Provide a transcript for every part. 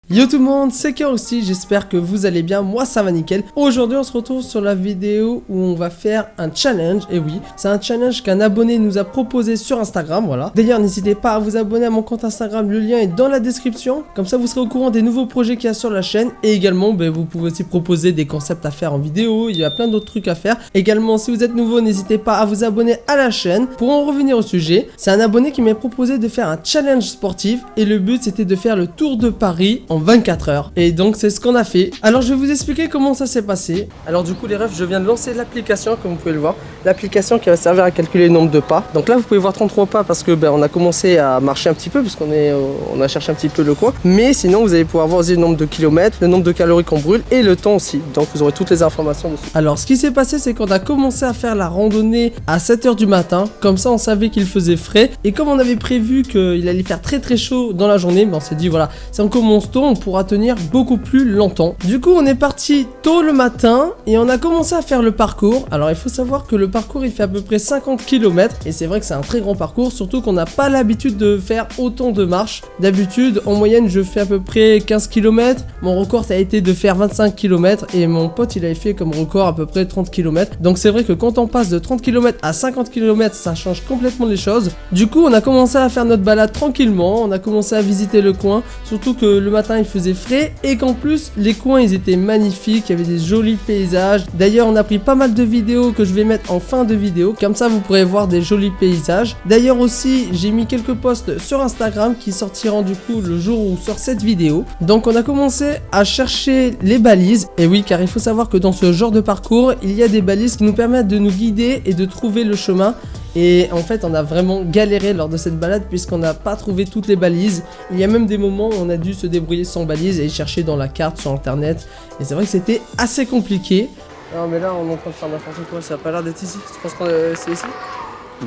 Yo tout le monde, c'est Karosti, j'espère que vous allez bien, moi ça va nickel. Aujourd'hui on se retrouve sur la vidéo où on va faire un challenge, et oui, c'est un challenge qu'un abonné nous a proposé sur Instagram, voilà. D'ailleurs n'hésitez pas à vous abonner à mon compte Instagram, le lien est dans la description. Comme ça vous serez au courant des nouveaux projets qu'il y a sur la chaîne. Et également, vous pouvez aussi proposer des concepts à faire en vidéo, il y a plein d'autres trucs à faire. Également si vous êtes nouveau, n'hésitez pas à vous abonner à la chaîne. Pour en revenir au sujet, c'est un abonné qui m'a proposé de faire un challenge sportif. Et le but c'était de faire le tour de Paris en 24 heures. Et donc c'est ce qu'on a fait. Alors je vais vous expliquer comment ça s'est passé. Alors du coup les refs, je viens de lancer l'application comme vous pouvez le voir. L'application qui va servir à calculer le nombre de pas. Donc là vous pouvez voir 33 pas parce que on a commencé à marcher un petit peu parce on a cherché un petit peu le coin. Mais sinon vous allez pouvoir voir aussi le nombre de kilomètres, le nombre de calories qu'on brûle et le temps aussi. Donc vous aurez toutes les informations dessus. Alors ce qui s'est passé c'est qu'on a commencé à faire la randonnée à 7 h du matin. Comme ça on savait qu'il faisait frais. Et comme on avait prévu qu'il allait faire très chaud dans la journée, on s'est dit voilà, si on commence tôt on pourra tenir beaucoup plus longtemps. Du coup on est parti tôt le matin et on a commencé à faire le parcours. Alors il faut savoir que le parcours il fait à peu près 50 km et c'est vrai que c'est un très grand parcours, surtout qu'on n'a pas l'habitude de faire autant de marches. D'habitude en moyenne je fais à peu près 15 km, mon record ça a été de faire 25 km et mon pote il avait fait comme record à peu près 30 km. Donc c'est vrai que quand on passe de 30 km à 50 km ça change complètement les choses. Du coup on a commencé à faire notre balade tranquillement, on a commencé à visiter le coin, surtout que le matin il faisait frais et qu'en plus les coins ils étaient magnifiques, il y avait des jolis paysages. D'ailleurs on a pris pas mal de vidéos que je vais mettre en fin de vidéo, comme ça vous pourrez voir des jolis paysages. D'ailleurs aussi j'ai mis quelques posts sur Instagram qui sortiront du coup le jour où sort cette vidéo. Donc on a commencé à chercher les balises, et oui car il faut savoir que dans ce genre de parcours il y a des balises qui nous permettent de nous guider et de trouver le chemin. Et en fait on a vraiment galéré lors de cette balade puisqu'on n'a pas trouvé toutes les balises. Il y a même des moments où on a dû se débrouiller sans balises et chercher dans la carte sur internet. Et c'est vrai que c'était assez compliqué. Non mais là on est en train de faire n'importe quoi, ça a pas l'air d'être ici. Tu penses que c'est ici?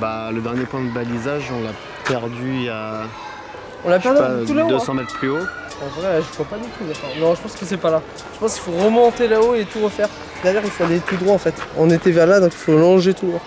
Bah le dernier point de balisage on l'a perdu il y a... On l'a perdu tout là-haut 200 mètres plus haut. En vrai je vois pas du tout d'accord. Non je pense que c'est pas là. Je pense qu'il faut remonter là-haut et tout refaire. D'ailleurs il faut aller tout droit en fait. On était vers là donc il faut longer tout droit.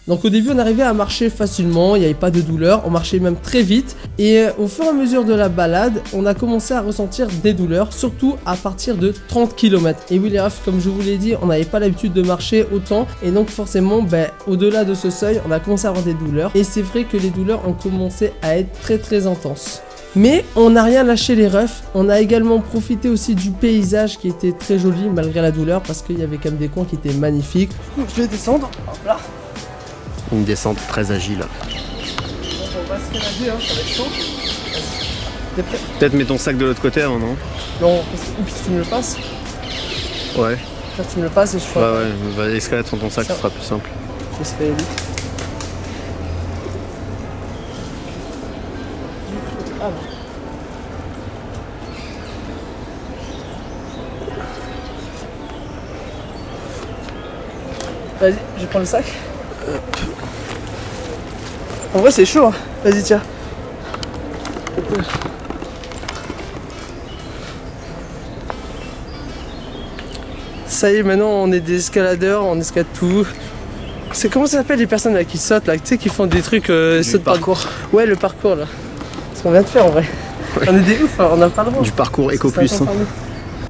Donc au début on arrivait à marcher facilement, il n'y avait pas de douleur, on marchait même très vite. Et au fur et à mesure de la balade, on a commencé à ressentir des douleurs, surtout à partir de 30 km. Et oui les refs, comme je vous l'ai dit, on n'avait pas l'habitude de marcher autant. Et donc forcément, au-delà de ce seuil, on a commencé à avoir des douleurs. Et c'est vrai que les douleurs ont commencé à être très intenses. Mais on n'a rien lâché les refs, on a également profité aussi du paysage qui était très joli malgré la douleur parce qu'il y avait quand même des coins qui étaient magnifiques. Je vais descendre, hop là. Une descente très agile. On va escalader, ça va être chaud. T'es prêt? Peut-être mets ton sac de l'autre côté avant, non? Non, parce que tu me le passes. Ouais. Là, tu me le passes et je ferai. Ouais, va escalader sur ton sac, ce sera plus simple. Ça se fait vite. Ah non. Vas-y, je prends le sac. En vrai c'est chaud, hein. Vas-y tiens. Ça y est, maintenant on est des escaladeurs, on escalade tout. C'est comment ça s'appelle les personnes là qui sautent là, tu sais qui font des trucs sautent parcours. Ouais le parcours là. Ce qu'on vient de faire en vrai. Ouais. On est des ouf, on n'a pas le droit. Du parcours Eco Plus.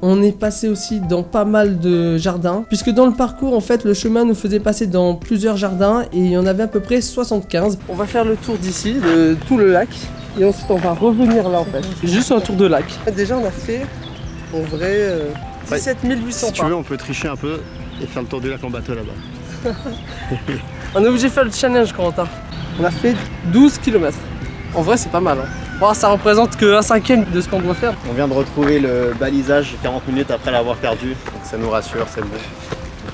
On est passé aussi dans pas mal de jardins, puisque dans le parcours en fait le chemin nous faisait passer dans plusieurs jardins et il y en avait à peu près 75. On va faire le tour d'ici, de tout le lac, et ensuite on va revenir là en fait, juste un tour de lac. Déjà on a fait en vrai 17 800 Si tu veux on peut tricher un peu et faire le tour du lac en bateau là-bas. On est obligé de faire le challenge Corentin. On a fait 12 km. En vrai c'est pas mal hein. Bon, ça représente que 1/5 de ce qu'on doit faire. On vient de retrouver le balisage 40 minutes après l'avoir perdu, donc ça nous rassure, c'est bon.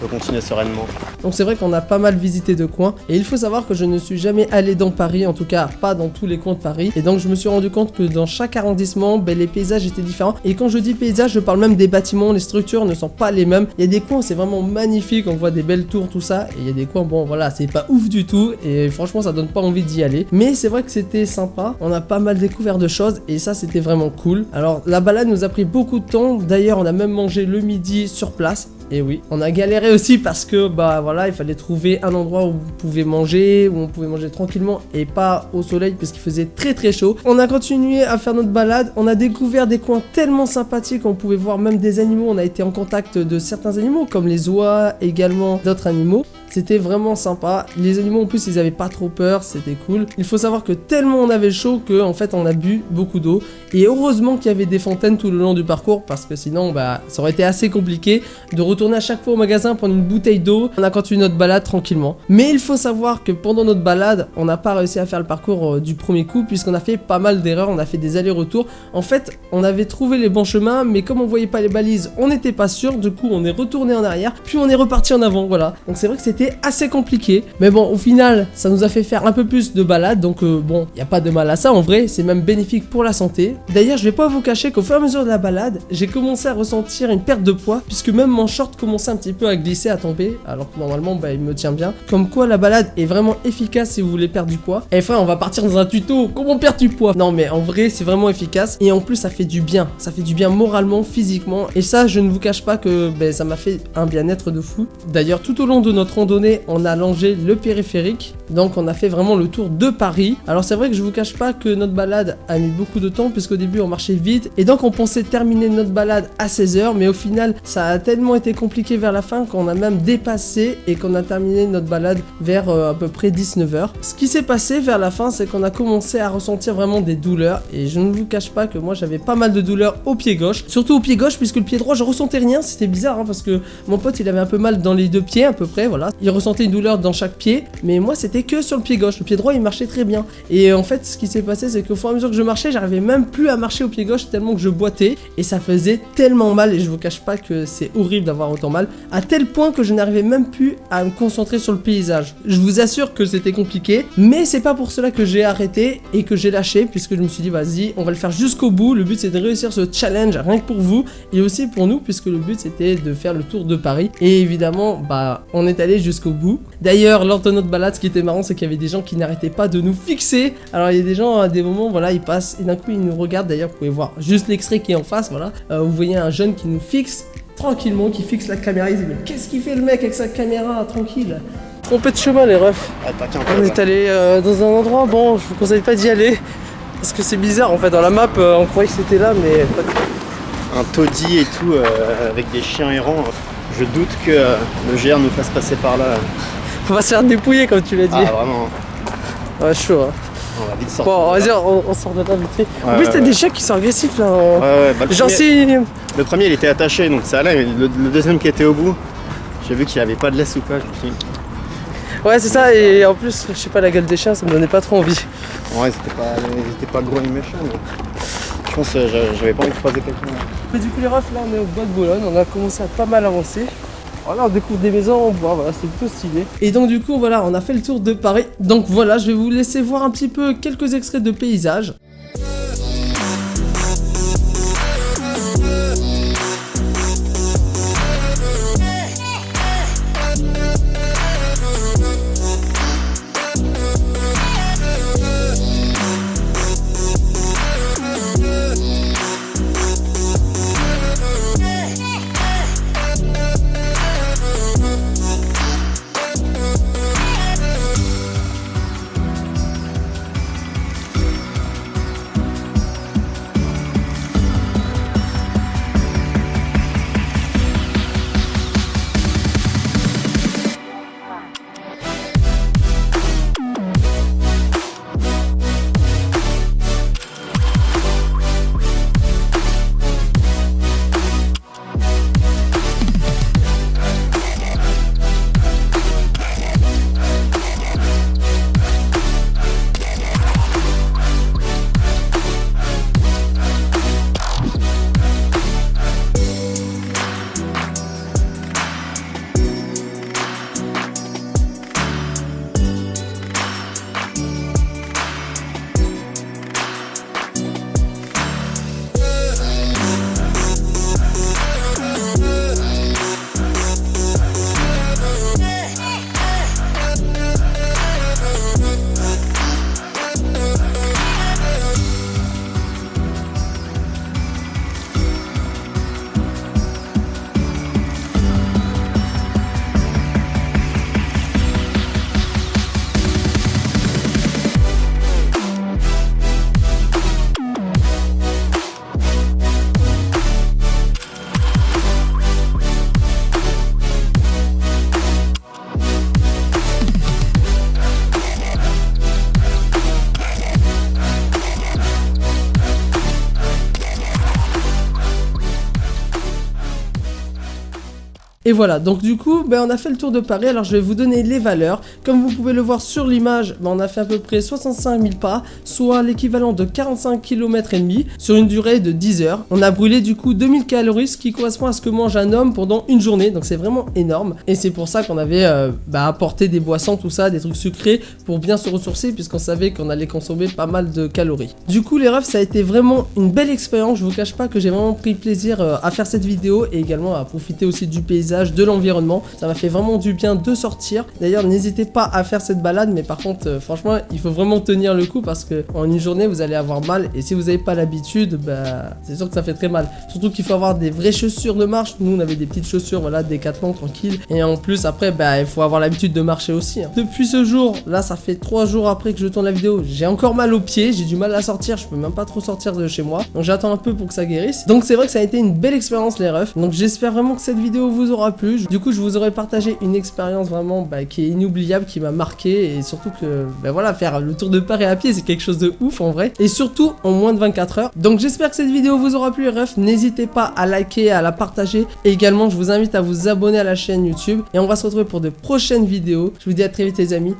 On peut continuer sereinement. Donc c'est vrai qu'on a pas mal visité de coins. Et il faut savoir que je ne suis jamais allé dans Paris, en tout cas pas dans tous les coins de Paris. Et donc je me suis rendu compte que dans chaque arrondissement, les paysages étaient différents. Et quand je dis paysage, je parle même des bâtiments, les structures ne sont pas les mêmes. Il y a des coins, c'est vraiment magnifique, on voit des belles tours, tout ça. Et il y a des coins, bon voilà, c'est pas ouf du tout. Et franchement, ça donne pas envie d'y aller. Mais c'est vrai que c'était sympa. On a pas mal découvert de choses et ça, c'était vraiment cool. Alors la balade nous a pris beaucoup de temps. D'ailleurs, on a même mangé le midi sur place. Et oui, on a galéré aussi parce que bah voilà, il fallait trouver un endroit où vous pouvez manger, où on pouvait manger tranquillement et pas au soleil parce qu'il faisait très très chaud. On a continué à faire notre balade, on a découvert des coins tellement sympathiques, on pouvait voir même des animaux, on a été en contact de certains animaux comme les oies, également d'autres animaux. C'était vraiment sympa. Les animaux en plus ils avaient pas trop peur, c'était cool. Il faut savoir que tellement on avait chaud que en fait on a bu beaucoup d'eau. Et heureusement qu'il y avait des fontaines tout le long du parcours parce que sinon bah ça aurait été assez compliqué de retourner à chaque fois au magasin prendre une bouteille d'eau. On a continué notre balade tranquillement. Mais il faut savoir que pendant notre balade on n'a pas réussi à faire le parcours du premier coup puisqu'on a fait pas mal d'erreurs, on a fait des allers-retours. En fait on avait trouvé les bons chemins mais comme on voyait pas les balises on n'était pas sûr. Du coup on est retourné en arrière puis on est reparti en avant, voilà. Donc c'est vrai que c'était assez compliqué, mais bon au final ça nous a fait faire un peu plus de balade, donc bon il n'y a pas de mal à ça en vrai, c'est même bénéfique pour la santé. D'ailleurs je vais pas vous cacher qu'au fur et à mesure de la balade j'ai commencé à ressentir une perte de poids puisque même mon short commençait un petit peu à glisser, à tomber, alors que normalement bah il me tient bien. Comme quoi la balade est vraiment efficace si vous voulez perdre du poids. Et frère on va partir dans un tuto comment perdre du poids. Non mais en vrai c'est vraiment efficace et en plus ça fait du bien, ça fait du bien moralement, physiquement, et ça je ne vous cache pas que ben, ça m'a fait un bien-être de fou. D'ailleurs tout au long de notre randonnée on a longé le périphérique, donc on a fait vraiment le tour de Paris. Alors c'est vrai que je vous cache pas que notre balade a mis beaucoup de temps puisqu'au début on marchait vite et donc on pensait terminer notre balade à 16h, mais au final ça a tellement été compliqué vers la fin qu'on a même dépassé et qu'on a terminé notre balade vers à peu près 19h. Ce qui s'est passé vers la fin c'est qu'on a commencé à ressentir vraiment des douleurs et je ne vous cache pas que moi j'avais pas mal de douleurs au pied gauche, surtout au pied gauche puisque le pied droit je ressentais rien. C'était bizarre hein, parce que mon pote il avait un peu mal dans les deux pieds à peu près, voilà, il ressentait une douleur dans chaque pied, mais moi c'était que sur le pied gauche. Le pied droit il marchait très bien et en fait ce qui s'est passé c'est qu'au fur et à mesure que je marchais j'arrivais même plus à marcher au pied gauche tellement que je boitais et ça faisait tellement mal et je vous cache pas que c'est horrible d'avoir autant mal, à tel point que je n'arrivais même plus à me concentrer sur le paysage. Je vous assure que c'était compliqué, mais c'est pas pour cela que j'ai arrêté et que j'ai lâché, puisque je me suis dit vas-y on va le faire jusqu'au bout. Le but c'est de réussir ce challenge rien que pour vous et aussi pour nous puisque le but c'était de faire le tour de Paris et évidemment bah on est allé jusqu'au bout. D'ailleurs lors de notre balade ce qui était marrant c'est qu'il y avait des gens qui n'arrêtaient pas de nous fixer. Alors il y a des gens à des moments voilà ils passent et d'un coup ils nous regardent. D'ailleurs vous pouvez voir juste l'extrait qui est en face, voilà, vous voyez un jeune qui nous fixe tranquillement, qui fixe la caméra. Il dit mais qu'est-ce qu'il fait le mec avec sa caméra, tranquille. Trompé de chemin les refs. On est allé dans un endroit, bon je vous conseille pas d'y aller parce que c'est bizarre en fait, dans la map on croyait que c'était là mais pas du tout. Un taudis et tout avec des chiens errants. Je doute que le GR nous fasse passer par là. On va se faire dépouiller comme tu l'as dit. Ah vraiment. Ouais chaud hein. On va vite sortir. Bon vas-y on sort de là vite fait. En plus t'as des chiens qui sont agressifs là. Ouais bah, genre le premier il était attaché donc ça allait, mais le deuxième qui était au bout, j'ai vu qu'il avait pas de laisse ou quoi, je me suis dit... Ouais c'est ça, et en plus je sais pas, la gueule des chiens ça me donnait pas trop envie. Ouais ils étaient pas gros ni méchants mais... Je pense que j'avais pas envie de croiser quelqu'un. Mais du coup les refs là on est au bois de Boulogne, on a commencé à pas mal avancer. Voilà, on découvre des maisons en bois, voilà, c'est plutôt stylé. Et donc du coup voilà, on a fait le tour de Paris. Donc voilà, je vais vous laisser voir un petit peu quelques extraits de paysages. Et voilà, donc du coup, on a fait le tour de Paris. Alors je vais vous donner les valeurs. Comme vous pouvez le voir sur l'image, on a fait à peu près 65 000 pas, soit l'équivalent de 45 km et demi sur une durée de 10 heures. On a brûlé du coup 2000 calories, ce qui correspond à ce que mange un homme pendant une journée, donc c'est vraiment énorme. Et c'est pour ça qu'on avait apporté des boissons, tout ça, des trucs sucrés pour bien se ressourcer, puisqu'on savait qu'on allait consommer pas mal de calories. Du coup les refs, ça a été vraiment une belle expérience. Je vous cache pas que j'ai vraiment pris plaisir à faire cette vidéo et également à profiter aussi du paysage, de l'environnement. Ça m'a fait vraiment du bien de sortir. D'ailleurs n'hésitez pas à faire cette balade, mais par contre franchement il faut vraiment tenir le coup, parce que en une journée vous allez avoir mal, et si vous n'avez pas l'habitude, c'est sûr que ça fait très mal. Surtout qu'il faut avoir des vraies chaussures de marche. Nous on avait des petites chaussures, voilà, Décathlon, tranquille. Et en plus après il faut avoir l'habitude de marcher aussi, hein. Depuis ce jour, là ça fait 3 jours après que je tourne la vidéo, j'ai encore mal aux pieds, j'ai du mal à sortir, je peux même pas trop sortir de chez moi. Donc j'attends un peu pour que ça guérisse. Donc c'est vrai que ça a été une belle expérience les refs. Donc j'espère vraiment que cette vidéo vous aura plu. Du coup je vous aurais partagé une expérience vraiment qui est inoubliable, qui m'a marqué, et surtout que voilà, faire le tour de Paris à pied c'est quelque chose de ouf en vrai, et surtout en moins de 24 heures. Donc j'espère que cette vidéo vous aura plu les refs. N'hésitez pas à liker, à la partager, et également je vous invite à vous abonner à la chaîne YouTube, et on va se retrouver pour de prochaines vidéos. Je vous dis à très vite les amis,